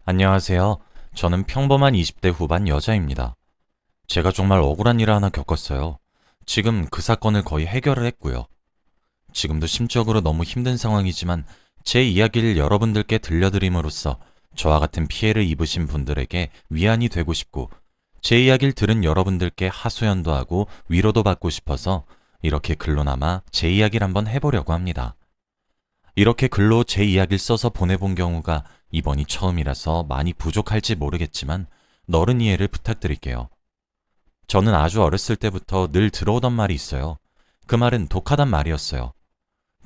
안녕하세요. 저는 평범한 20대 후반 여자입니다. 제가 정말 억울한 일을 하나 겪었어요. 지금 그 사건을 거의 해결을 했고요. 지금도 심적으로 너무 힘든 상황이지만 제 이야기를 여러분들께 들려드림으로써 저와 같은 피해를 입으신 분들에게 위안이 되고 싶고 제 이야기를 들은 여러분들께 하소연도 하고 위로도 받고 싶어서 이렇게 글로나마 제 이야기를 한번 해보려고 합니다. 이렇게 글로 제 이야기를 써서 보내본 경우가 이번이 처음이라서 많이 부족할지 모르겠지만 너른 이해를 부탁드릴게요. 저는 아주 어렸을 때부터 늘 들어오던 말이 있어요. 그 말은 독하단 말이었어요.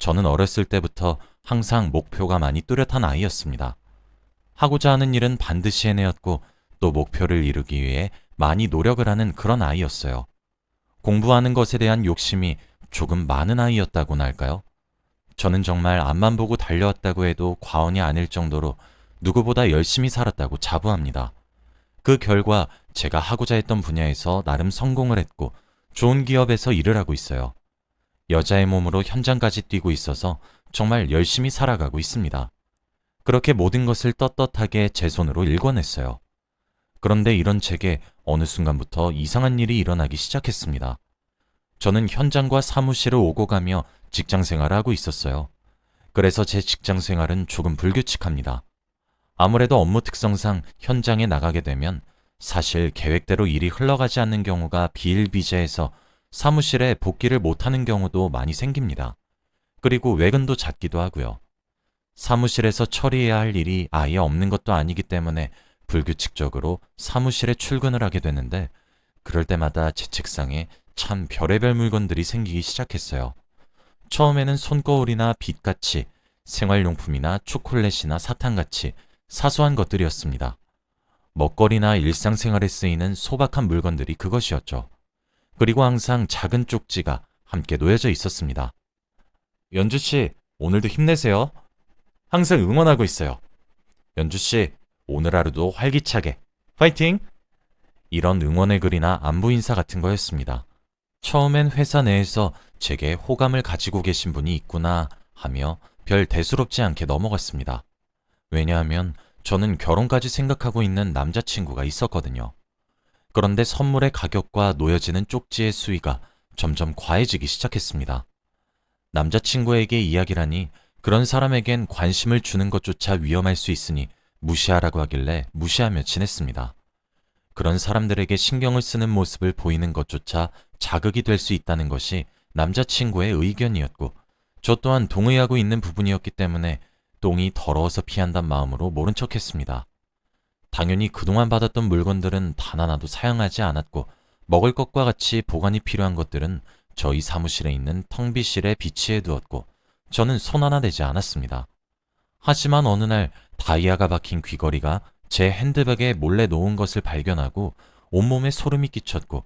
저는 어렸을 때부터 항상 목표가 많이 뚜렷한 아이였습니다. 하고자 하는 일은 반드시 해내었고 또 목표를 이루기 위해 많이 노력을 하는 그런 아이였어요. 공부하는 것에 대한 욕심이 조금 많은 아이였다고나 할까요? 저는 정말 앞만 보고 달려왔다고 해도 과언이 아닐 정도로 누구보다 열심히 살았다고 자부합니다. 그 결과 제가 하고자 했던 분야에서 나름 성공을 했고 좋은 기업에서 일을 하고 있어요. 여자의 몸으로 현장까지 뛰고 있어서 정말 열심히 살아가고 있습니다. 그렇게 모든 것을 떳떳하게 제 손으로 일궈냈어요. 그런데 이런 제게 어느 순간부터 이상한 일이 일어나기 시작했습니다. 저는 현장과 사무실을 오고 가며 직장 생활을 하고 있었어요. 그래서 제 직장 생활은 조금 불규칙합니다. 아무래도 업무 특성상 현장에 나가게 되면 사실 계획대로 일이 흘러가지 않는 경우가 비일비재해서 사무실에 복귀를 못하는 경우도 많이 생깁니다. 그리고 외근도 잦기도 하고요. 사무실에서 처리해야 할 일이 아예 없는 것도 아니기 때문에 불규칙적으로 사무실에 출근을 하게 되는데 그럴 때마다 제 책상에 참 별의별 물건들이 생기기 시작했어요. 처음에는 손거울이나 빗같이 생활용품이나 초콜릿이나 사탕같이 사소한 것들이었습니다. 먹거리나 일상생활에 쓰이는 소박한 물건들이 그것이었죠. 그리고 항상 작은 쪽지가 함께 놓여져 있었습니다. 연주씨, 오늘도 힘내세요. 항상 응원하고 있어요. 연주씨, 오늘 하루도 활기차게. 화이팅! 이런 응원의 글이나 안부 인사 같은 거였습니다. 처음엔 회사 내에서 제게 호감을 가지고 계신 분이 있구나 하며 별 대수롭지 않게 넘어갔습니다. 왜냐하면 저는 결혼까지 생각하고 있는 남자친구가 있었거든요. 그런데 선물의 가격과 놓여지는 쪽지의 수위가 점점 과해지기 시작했습니다. 남자친구에게 이야기라니 그런 사람에겐 관심을 주는 것조차 위험할 수 있으니 무시하라고 하길래 무시하며 지냈습니다. 그런 사람들에게 신경을 쓰는 모습을 보이는 것조차 자극이 될 수 있다는 것이 남자친구의 의견이었고 저 또한 동의하고 있는 부분이었기 때문에 똥이 더러워서 피한단 마음으로 모른 척했습니다. 당연히 그동안 받았던 물건들은 단 하나도 사용하지 않았고 먹을 것과 같이 보관이 필요한 것들은 저희 사무실에 있는 텅비실에 비치해 두었고 저는 손 하나 대지 않았습니다. 하지만 어느 날 다이아가 박힌 귀걸이가 제 핸드백에 몰래 놓은 것을 발견하고 온몸에 소름이 끼쳤고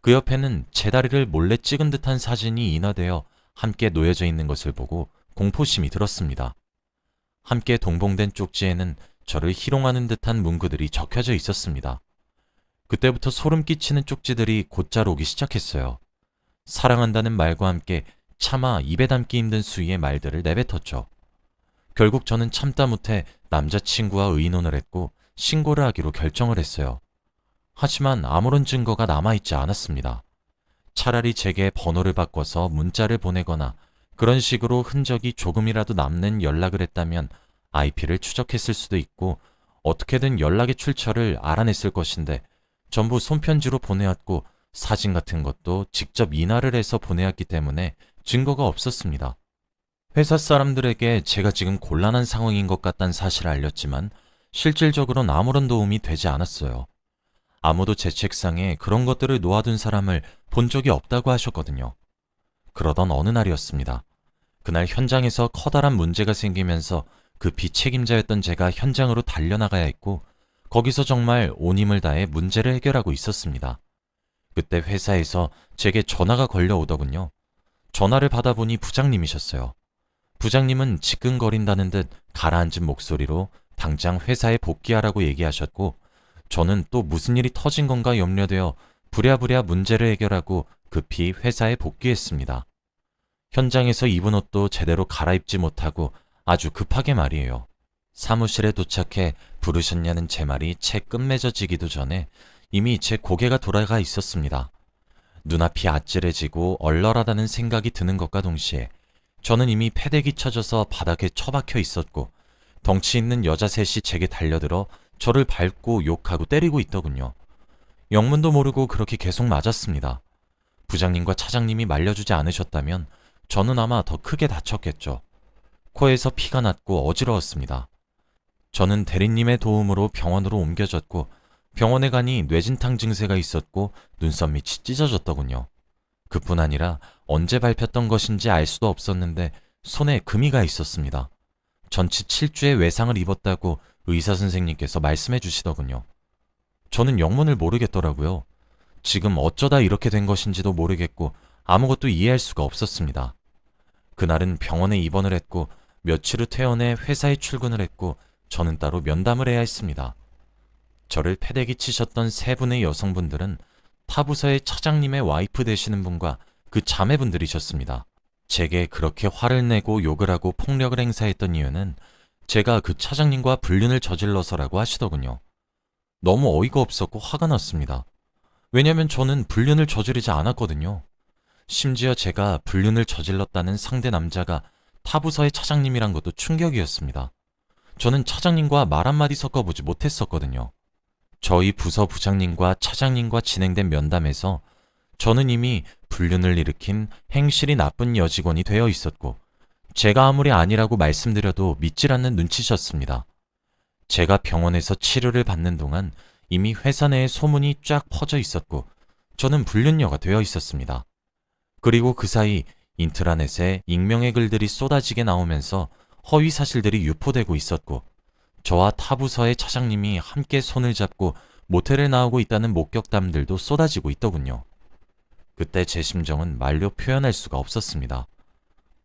그 옆에는 제 다리를 몰래 찍은 듯한 사진이 인화되어 함께 놓여져 있는 것을 보고 공포심이 들었습니다. 함께 동봉된 쪽지에는 저를 희롱하는 듯한 문구들이 적혀져 있었습니다. 그때부터 소름 끼치는 쪽지들이 곧잘 오기 시작했어요. 사랑한다는 말과 함께 차마 입에 담기 힘든 수위의 말들을 내뱉었죠. 결국 저는 참다 못해 남자친구와 의논을 했고 신고를 하기로 결정을 했어요. 하지만 아무런 증거가 남아있지 않았습니다. 차라리 제게 번호를 바꿔서 문자를 보내거나 그런 식으로 흔적이 조금이라도 남는 연락을 했다면 IP를 추적했을 수도 있고 어떻게든 연락의 출처를 알아냈을 것인데 전부 손편지로 보내왔고 사진 같은 것도 직접 인화를 해서 보내왔기 때문에 증거가 없었습니다. 회사 사람들에게 제가 지금 곤란한 상황인 것 같다는 사실을 알렸지만 실질적으로는 아무런 도움이 되지 않았어요. 아무도 제 책상에 그런 것들을 놓아둔 사람을 본 적이 없다고 하셨거든요. 그러던 어느 날이었습니다. 그날 현장에서 커다란 문제가 생기면서 그 비책임자였던 제가 현장으로 달려나가야 했고 거기서 정말 온 힘을 다해 문제를 해결하고 있었습니다. 그때 회사에서 제게 전화가 걸려오더군요. 전화를 받아보니 부장님이셨어요. 부장님은 지끈거린다는 듯 가라앉은 목소리로 당장 회사에 복귀하라고 얘기하셨고 저는 또 무슨 일이 터진 건가 염려되어 부랴부랴 문제를 해결하고 급히 회사에 복귀했습니다. 현장에서 입은 옷도 제대로 갈아입지 못하고 아주 급하게 말이에요. 사무실에 도착해 부르셨냐는 제 말이 채 끝맺어지기도 전에 이미 제 고개가 돌아가 있었습니다. 눈앞이 아찔해지고 얼얼하다는 생각이 드는 것과 동시에 저는 이미 패대기 쳐져서 바닥에 처박혀 있었고 덩치 있는 여자 셋이 제게 달려들어 저를 밟고 욕하고 때리고 있더군요. 영문도 모르고 그렇게 계속 맞았습니다. 부장님과 차장님이 말려주지 않으셨다면 저는 아마 더 크게 다쳤겠죠. 코에서 피가 났고 어지러웠습니다. 저는 대리님의 도움으로 병원으로 옮겨졌고 병원에 가니 뇌진탕 증세가 있었고 눈썹 밑이 찢어졌더군요. 그뿐 아니라 언제 밟혔던 것인지 알 수도 없었는데 손에 금이가 있었습니다. 전치 7주의 외상을 입었다고 의사 선생님께서 말씀해 주시더군요. 저는 영문을 모르겠더라고요. 지금 어쩌다 이렇게 된 것인지도 모르겠고 아무것도 이해할 수가 없었습니다. 그날은 병원에 입원을 했고 며칠 후 퇴원해 회사에 출근을 했고 저는 따로 면담을 해야 했습니다. 저를 패대기 치셨던 세 분의 여성분들은 타부서의 차장님의 와이프 되시는 분과 그 자매분들이셨습니다. 제게 그렇게 화를 내고 욕을 하고 폭력을 행사했던 이유는 제가 그 차장님과 불륜을 저질러서라고 하시더군요. 너무 어이가 없었고 화가 났습니다. 왜냐면 저는 불륜을 저지르지 않았거든요. 심지어 제가 불륜을 저질렀다는 상대 남자가 타부서의 차장님이란 것도 충격이었습니다. 저는 차장님과 말 한마디 섞어보지 못했었거든요. 저희 부서 부장님과 차장님과 진행된 면담에서 저는 이미 불륜을 일으킨 행실이 나쁜 여직원이 되어 있었고 제가 아무리 아니라고 말씀드려도 믿질 않는 눈치셨습니다. 제가 병원에서 치료를 받는 동안 이미 회사 내에 소문이 쫙 퍼져 있었고 저는 불륜녀가 되어 있었습니다. 그리고 그 사이 인트라넷에 익명의 글들이 쏟아지게 나오면서 허위 사실들이 유포되고 있었고 저와 타부서의 차장님이 함께 손을 잡고 모텔에 나오고 있다는 목격담들도 쏟아지고 있더군요. 그때 제 심정은 말로 표현할 수가 없었습니다.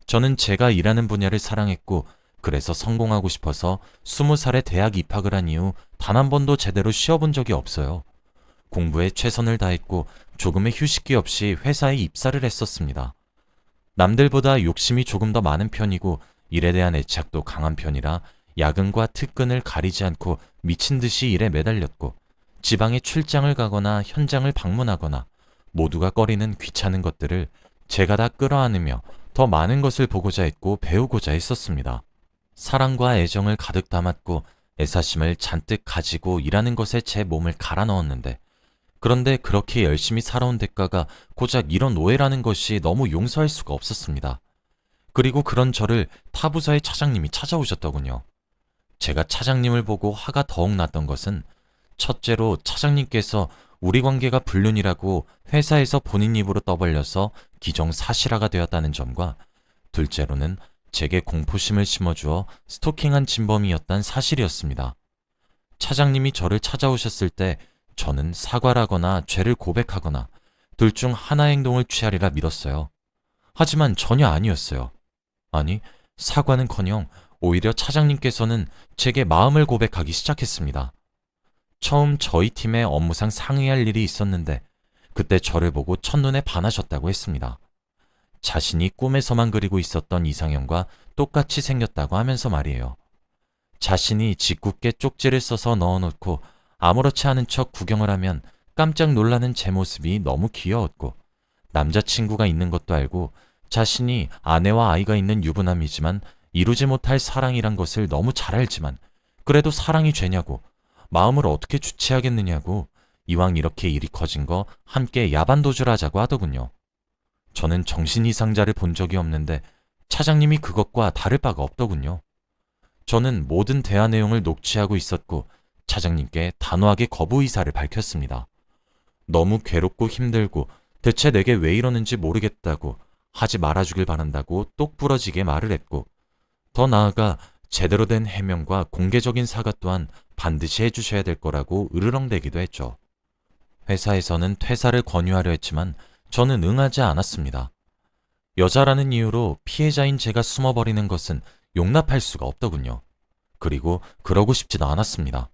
저는 제가 일하는 분야를 사랑했고 그래서 성공하고 싶어서 20살에 대학 입학을 한 이후 단 한 번도 제대로 쉬어본 적이 없어요. 공부에 최선을 다했고 조금의 휴식기 없이 회사에 입사를 했었습니다. 남들보다 욕심이 조금 더 많은 편이고 일에 대한 애착도 강한 편이라 야근과 특근을 가리지 않고 미친 듯이 일에 매달렸고 지방에 출장을 가거나 현장을 방문하거나 모두가 꺼리는 귀찮은 것들을 제가 다 끌어안으며 더 많은 것을 보고자 했고 배우고자 했었습니다. 사랑과 애정을 가득 담았고 애사심을 잔뜩 가지고 일하는 것에 제 몸을 갈아 넣었는데 그런데 그렇게 열심히 살아온 대가가 고작 이런 오해라는 것이 너무 용서할 수가 없었습니다. 그리고 그런 저를 타부서의 차장님이 찾아오셨더군요. 제가 차장님을 보고 화가 더욱 났던 것은 첫째로 차장님께서 우리 관계가 불륜이라고 회사에서 본인 입으로 떠벌려서 기정사실화가 되었다는 점과 둘째로는 제게 공포심을 심어주어 스토킹한 진범이었단 사실이었습니다. 차장님이 저를 찾아오셨을 때 저는 사과라거나 죄를 고백하거나 둘 중 하나의 행동을 취하리라 믿었어요. 하지만 전혀 아니었어요. 아니, 사과는커녕 오히려 차장님께서는 제게 마음을 고백하기 시작했습니다. 처음 저희 팀에 업무상 상의할 일이 있었는데 그때 저를 보고 첫눈에 반하셨다고 했습니다. 자신이 꿈에서만 그리고 있었던 이상형과 똑같이 생겼다고 하면서 말이에요. 자신이 짓궂게 쪽지를 써서 넣어놓고 아무렇지 않은 척 구경을 하면 깜짝 놀라는 제 모습이 너무 귀여웠고 남자친구가 있는 것도 알고 자신이 아내와 아이가 있는 유부남이지만 이루지 못할 사랑이란 것을 너무 잘 알지만 그래도 사랑이 죄냐고 마음을 어떻게 주체하겠느냐고 이왕 이렇게 일이 커진 거 함께 야반도주를 하자고 하더군요. 저는 정신 이상자를 본 적이 없는데 차장님이 그것과 다를 바가 없더군요. 저는 모든 대화 내용을 녹취하고 있었고 차장님께 단호하게 거부 의사를 밝혔습니다. 너무 괴롭고 힘들고 대체 내게 왜 이러는지 모르겠다고 하지 말아주길 바란다고 똑부러지게 말을 했고 더 나아가 제대로 된 해명과 공개적인 사과 또한 반드시 해주셔야 될 거라고 으르렁대기도 했죠. 회사에서는 퇴사를 권유하려 했지만 저는 응하지 않았습니다. 여자라는 이유로 피해자인 제가 숨어버리는 것은 용납할 수가 없더군요. 그리고 그러고 싶지도 않았습니다.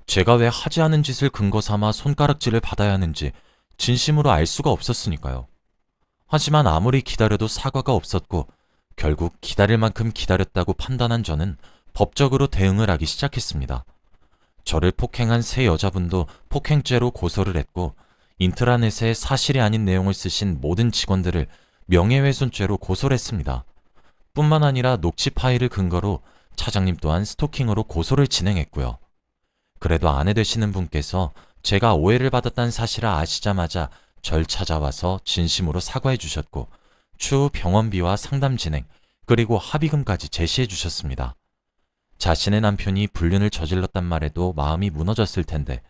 제가 왜 하지 않은 짓을 근거 삼아 손가락질을 받아야 하는지 진심으로 알 수가 없었으니까요. 하지만 아무리 기다려도 사과가 없었고 결국 기다릴 만큼 기다렸다고 판단한 저는 법적으로 대응을 하기 시작했습니다. 저를 폭행한 세 여자분도 폭행죄로 고소를 했고 인트라넷에 사실이 아닌 내용을 쓰신 모든 직원들을 명예훼손죄로 고소를 했습니다. 뿐만 아니라 녹취 파일을 근거로 차장님 또한 스토킹으로 고소를 진행했고요. 그래도 아내 되시는 분께서 제가 오해를 받았다는 사실을 아시자마자 절 찾아와서 진심으로 사과해 주셨고 추후 병원비와 상담 진행 그리고 합의금까지 제시해 주셨습니다. 자신의 남편이 불륜을 저질렀단 말에도 마음이 무너졌을 텐데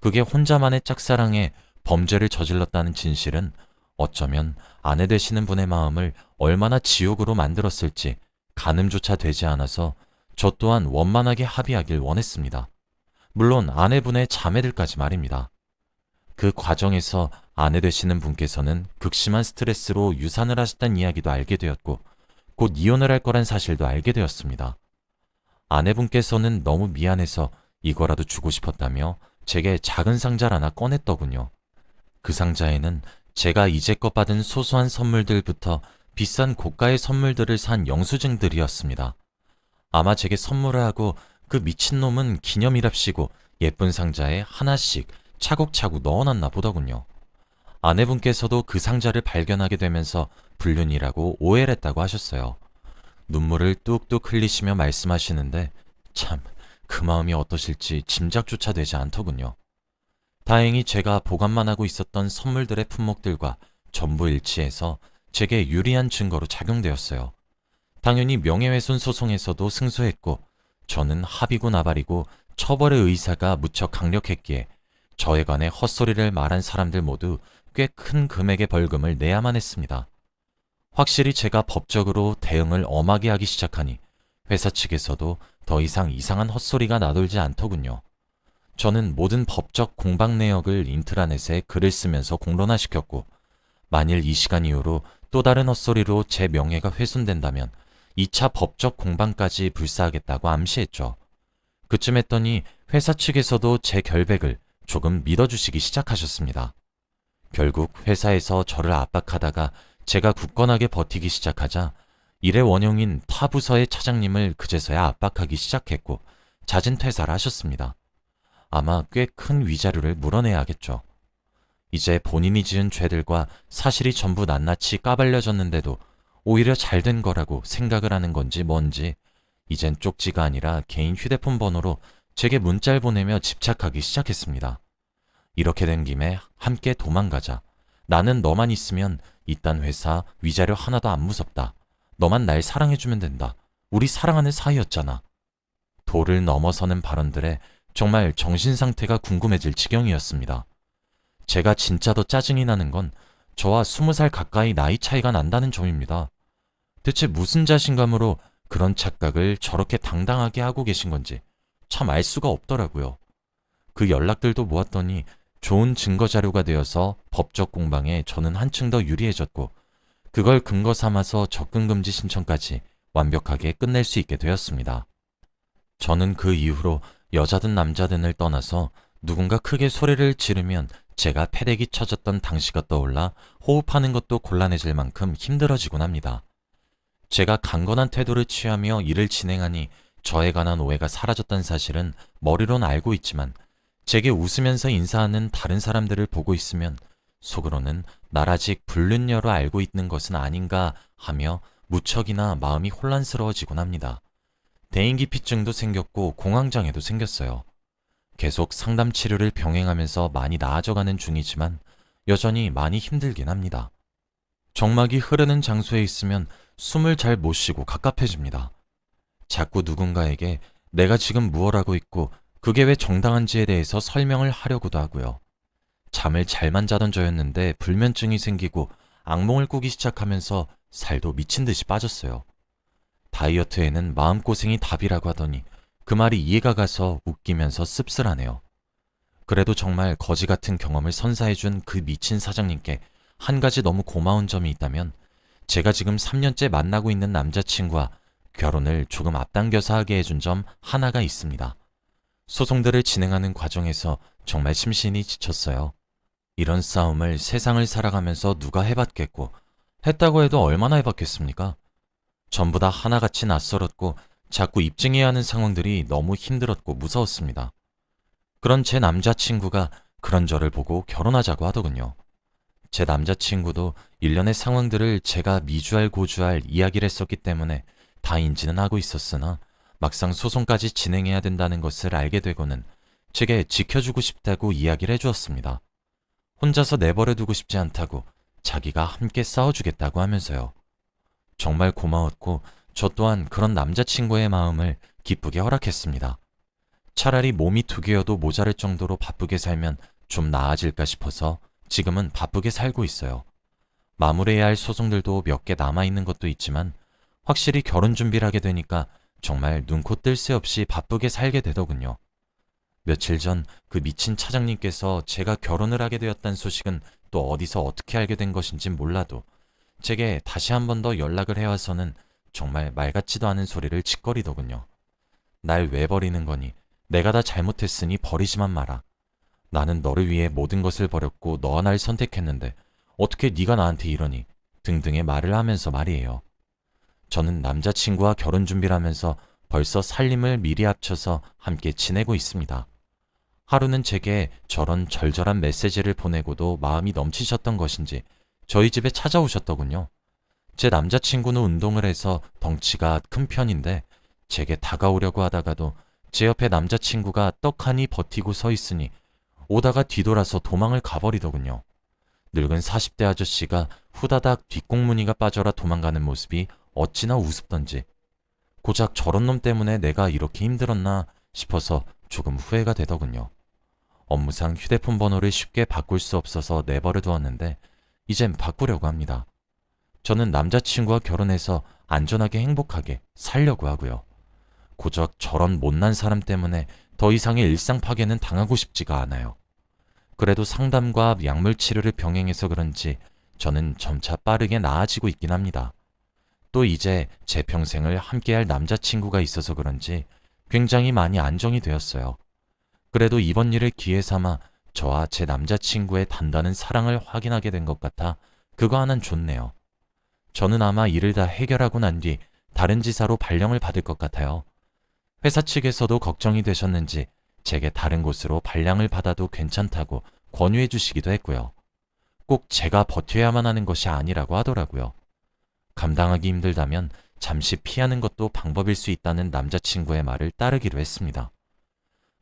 그게 혼자만의 짝사랑에 범죄를 저질렀다는 진실은 어쩌면 아내 되시는 분의 마음을 얼마나 지옥으로 만들었을지 가늠조차 되지 않아서 저 또한 원만하게 합의하길 원했습니다. 물론 아내분의 자매들까지 말입니다. 그 과정에서 아내 되시는 분께서는 극심한 스트레스로 유산을 하셨다는 이야기도 알게 되었고 곧 이혼을 할 거란 사실도 알게 되었습니다. 아내분께서는 너무 미안해서 이거라도 주고 싶었다며 제게 작은 상자를 하나 꺼냈더군요. 그 상자에는 제가 이제껏 받은 소소한 선물들부터 비싼 고가의 선물들을 산 영수증들이었습니다. 아마 제게 선물을 하고 그 미친놈은 기념이랍시고 예쁜 상자에 하나씩 차곡차곡 넣어놨나 보더군요. 아내분께서도 그 상자를 발견하게 되면서 불륜이라고 오해를 했다고 하셨어요. 눈물을 뚝뚝 흘리시며 말씀하시는데 참 그 마음이 어떠실지 짐작조차 되지 않더군요. 다행히 제가 보관만 하고 있었던 선물들의 품목들과 전부 일치해서 제게 유리한 증거로 작용되었어요. 당연히 명예훼손 소송에서도 승소했고 저는 합의고 나발이고 처벌의 의사가 무척 강력했기에 저에 관해 헛소리를 말한 사람들 모두 꽤 큰 금액의 벌금을 내야만 했습니다. 확실히 제가 법적으로 대응을 엄하게 하기 시작하니 회사 측에서도 더 이상 이상한 헛소리가 나돌지 않더군요. 저는 모든 법적 공방 내역을 인트라넷에 글을 쓰면서 공론화시켰고 만일 이 시간 이후로 또 다른 헛소리로 제 명예가 훼손된다면 2차 법적 공방까지 불사하겠다고 암시했죠. 그쯤 했더니 회사 측에서도 제 결백을 조금 믿어주시기 시작하셨습니다. 결국 회사에서 저를 압박하다가 제가 굳건하게 버티기 시작하자 일의 원흉인 타 부서의 차장님을 그제서야 압박하기 시작했고 잦은 퇴사를 하셨습니다. 아마 꽤 큰 위자료를 물어내야겠죠. 이제 본인이 지은 죄들과 사실이 전부 낱낱이 까발려졌는데도 오히려 잘된 거라고 생각을 하는 건지 뭔지 이젠 쪽지가 아니라 개인 휴대폰 번호로 제게 문자를 보내며 집착하기 시작했습니다. 이렇게 된 김에 함께 도망가자. 나는 너만 있으면 이딴 회사 위자료 하나도 안 무섭다. 너만 날 사랑해주면 된다. 우리 사랑하는 사이였잖아. 도를 넘어서는 발언들에 정말 정신상태가 궁금해질 지경이었습니다. 제가 진짜 더 짜증이 나는 건 저와 20살 가까이 나이 차이가 난다는 점입니다. 대체 무슨 자신감으로 그런 착각을 저렇게 당당하게 하고 계신 건지 참 알 수가 없더라고요. 그 연락들도 모았더니 좋은 증거 자료가 되어서 법적 공방에 저는 한층 더 유리해졌고 그걸 근거 삼아서 접근금지 신청까지 완벽하게 끝낼 수 있게 되었습니다. 저는 그 이후로 여자든 남자든을 떠나서 누군가 크게 소리를 지르면 제가 패대기 쳐졌던 당시가 떠올라 호흡하는 것도 곤란해질 만큼 힘들어지곤 합니다. 제가 강건한 태도를 취하며 일을 진행하니 저에 관한 오해가 사라졌다는 사실은 머리론 알고 있지만 제게 웃으면서 인사하는 다른 사람들을 보고 있으면 속으로는 날 아직 불륜녀로 알고 있는 것은 아닌가 하며 무척이나 마음이 혼란스러워지곤 합니다. 대인기피증도 생겼고 공황장애도 생겼어요. 계속 상담 치료를 병행하면서 많이 나아져가는 중이지만 여전히 많이 힘들긴 합니다. 정막이 흐르는 장소에 있으면 숨을 잘 못 쉬고 갑갑해집니다. 자꾸 누군가에게 내가 지금 무엇 하고 있고 그게 왜 정당한지에 대해서 설명을 하려고도 하고요. 잠을 잘만 자던 저였는데 불면증이 생기고 악몽을 꾸기 시작하면서 살도 미친 듯이 빠졌어요. 다이어트에는 마음고생이 답이라고 하더니 그 말이 이해가 가서 웃기면서 씁쓸하네요. 그래도 정말 거지 같은 경험을 선사해준 그 미친 사장님께 한 가지 너무 고마운 점이 있다면 제가 지금 3년째 만나고 있는 남자친구와 결혼을 조금 앞당겨서 하게 해준 점 하나가 있습니다. 소송들을 진행하는 과정에서 정말 심신이 지쳤어요. 이런 싸움을 세상을 살아가면서 누가 해봤겠고 했다고 해도 얼마나 해봤겠습니까? 전부 다 하나같이 낯설었고 자꾸 입증해야 하는 상황들이 너무 힘들었고 무서웠습니다. 그런 제 남자친구가 그런 저를 보고 결혼하자고 하더군요. 제 남자친구도 일련의 상황들을 제가 미주알 고주알 이야기를 했었기 때문에 다 인지는 하고 있었으나 막상 소송까지 진행해야 된다는 것을 알게 되고는 제게 지켜주고 싶다고 이야기를 해주었습니다. 혼자서 내버려두고 싶지 않다고 자기가 함께 싸워주겠다고 하면서요. 정말 고마웠고 저 또한 그런 남자친구의 마음을 기쁘게 허락했습니다. 차라리 몸이 두 개여도 모자랄 정도로 바쁘게 살면 좀 나아질까 싶어서 지금은 바쁘게 살고 있어요. 마무리해야 할 소송들도 몇 개 남아있는 것도 있지만 확실히 결혼 준비를 하게 되니까 정말 눈코 뜰 새 없이 바쁘게 살게 되더군요. 며칠 전 그 미친 차장님께서 제가 결혼을 하게 되었다는 소식은 또 어디서 어떻게 알게 된 것인진 몰라도 제게 다시 한 번 더 연락을 해와서는 정말 말 같지도 않은 소리를 짓거리더군요. 날 왜 버리는 거니? 내가 다 잘못했으니 버리지만 마라. 나는 너를 위해 모든 것을 버렸고 너와 날 선택했는데 어떻게 네가 나한테 이러니? 등등의 말을 하면서 말이에요. 저는 남자친구와 결혼 준비를 하면서 벌써 살림을 미리 합쳐서 함께 지내고 있습니다. 하루는 제게 저런 절절한 메시지를 보내고도 마음이 넘치셨던 것인지 저희 집에 찾아오셨더군요. 제 남자친구는 운동을 해서 덩치가 큰 편인데 제게 다가오려고 하다가도 제 옆에 남자친구가 떡하니 버티고 서 있으니 오다가 뒤돌아서 도망을 가버리더군요. 늙은 40대 아저씨가 후다닥 뒷공무니가 빠져라 도망가는 모습이 어찌나 우습던지 고작 저런 놈 때문에 내가 이렇게 힘들었나 싶어서 조금 후회가 되더군요. 업무상 휴대폰 번호를 쉽게 바꿀 수 없어서 내버려 두었는데 이젠 바꾸려고 합니다. 저는 남자친구와 결혼해서 안전하게 행복하게 살려고 하고요. 고작 저런 못난 사람 때문에 더 이상의 일상 파괴는 당하고 싶지가 않아요. 그래도 상담과 약물 치료를 병행해서 그런지 저는 점차 빠르게 나아지고 있긴 합니다. 또 이제 제 평생을 함께할 남자친구가 있어서 그런지 굉장히 많이 안정이 되었어요. 그래도 이번 일을 기회 삼아 저와 제 남자친구의 단단한 사랑을 확인하게 된 것 같아 그거 하나는 좋네요. 저는 아마 일을 다 해결하고 난 뒤 다른 지사로 발령을 받을 것 같아요. 회사 측에서도 걱정이 되셨는지 제게 다른 곳으로 발령을 받아도 괜찮다고 권유해 주시기도 했고요. 꼭 제가 버텨야만 하는 것이 아니라고 하더라고요. 감당하기 힘들다면 잠시 피하는 것도 방법일 수 있다는 남자친구의 말을 따르기로 했습니다.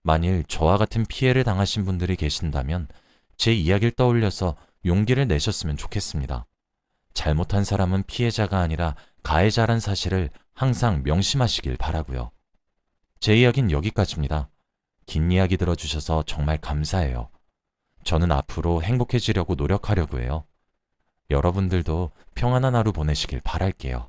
만일 저와 같은 피해를 당하신 분들이 계신다면 제 이야기를 떠올려서 용기를 내셨으면 좋겠습니다. 잘못한 사람은 피해자가 아니라 가해자란 사실을 항상 명심하시길 바라고요. 제 이야기는 여기까지입니다. 긴 이야기 들어주셔서 정말 감사해요. 저는 앞으로 행복해지려고 노력하려고 해요. 여러분들도 평안한 하루 보내시길 바랄게요.